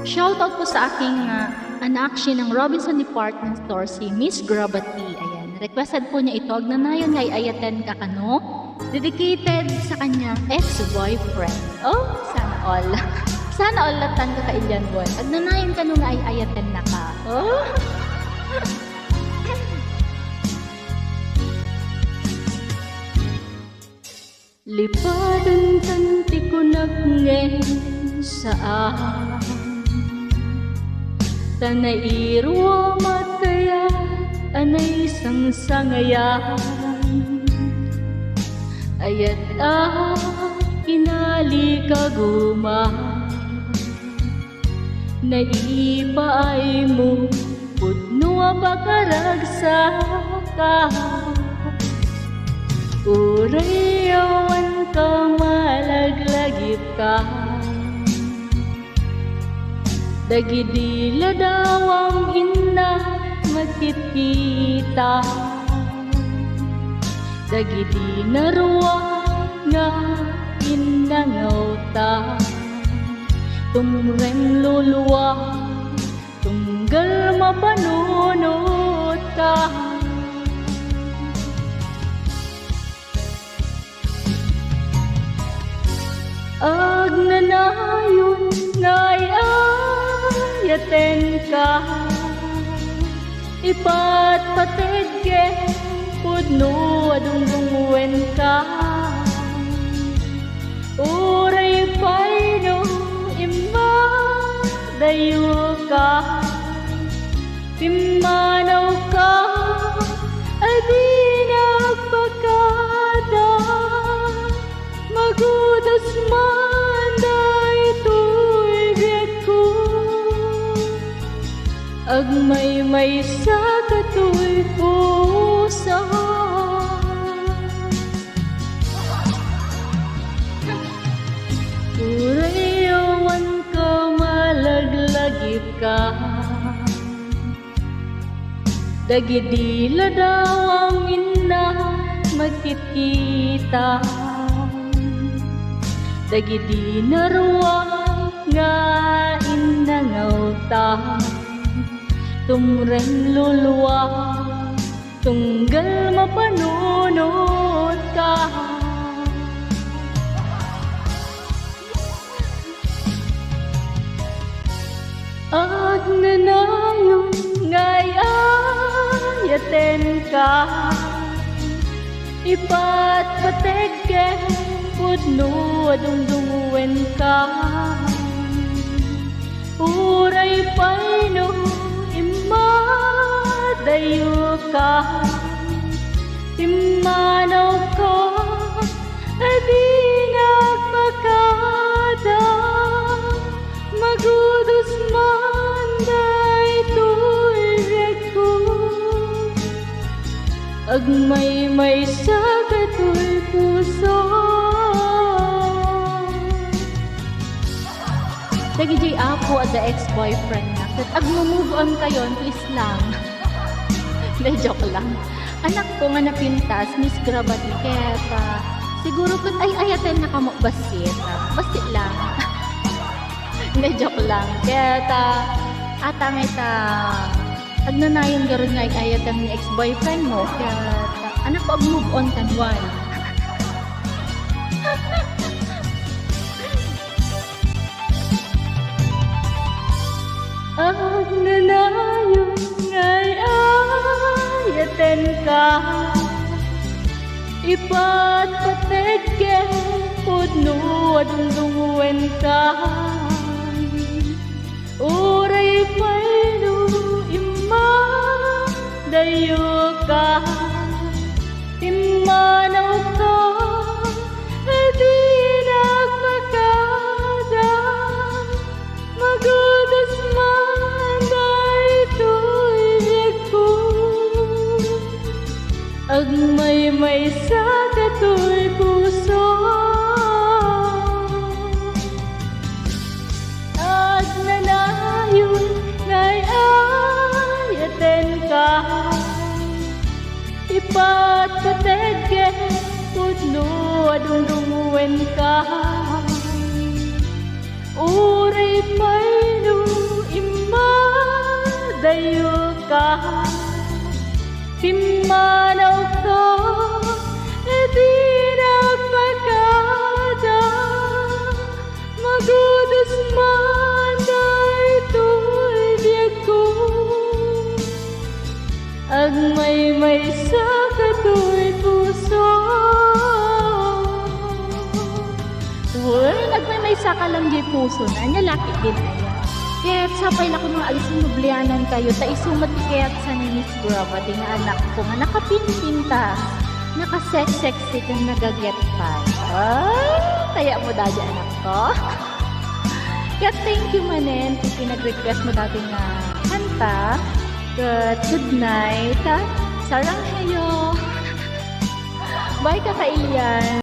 Shoutout po sa aking anak siya ng Robinson Department Store, si Miss Gravity. Ayan, requested po niya ito. Agnanayon ngay ayaten kakano. Dedicated sa kanyang ex-boyfriend. Oh, sana all. Sana all latan ka kailyan boy. Agnanayon ka nung ay ayaten na ka. Oh. Lipadan tanti ko nagngen sa tanay irwa mataya anay sangsangayan ayat inali kaguma naipaay mo pudno pakaragsa ka urayawan ka malaglagip ka dagidila dawang ina magkikita dagidi naruwa nga inangauta tumrem luluwa tunggal mapanunot ka agnanayon ngay ayaten ka ipatpategge pudno adungdungwen ka uray payno imma dayo ka pimanaw ka adi nagpakada magudas man daytoy biag ko agmay-may sa katoy pusa urayawan ka malaglagip ka dagidila dawang ina magkikita dagidi naruwa nga inangauta tumreng luluwa tunggal mapanunot ka agnanayon ngay ayaten ka ipatpategge pudno adungdungwen ka uray payno imma dayo ka imanaw ka adi nagpakada magudos man daytoy biag ko agmay-may sa katoy puso dagijay apo at the ex-boyfriend na kat agmumove on kayon please lang de joke lang anak ko nga napintas Miss Gravity kaya siguro kat ay ayaten na kamo basit basit lang de joke lang kaya atang ita agnanayon garon nga ayaten ni ex-boyfriend mo kaya anak ko ag-move on kanwan agnanayon ngay ayaten ka ipatpategge pudno adungdungwen ka uray payno imma dayo ka imanaw ka adi nagpakada magudas man daytoy biag ko agmay-may sa katoy puso agnanayon ngay ayaten ka ipatpategge pudno adungdungwen ka uray payno dayo ka Pimanaw ka di nagpagkada Magudos man ito'y biyag ko Ag may sa kato'y puso Uy, nagmay sa ka lang di puso na Anya laki din aya Kaya't sapay na ko mga alisin nublianan kayo ta isumat kaya't sa ni Miss Gravity nga anak ko nga nakapinpintas naka-sexy kang nagaget pa ay kaya mo dadi anak ko kaya thank you manen kung pinag-request mo dati nga kanta good night sarang hayo bye kaka Ilian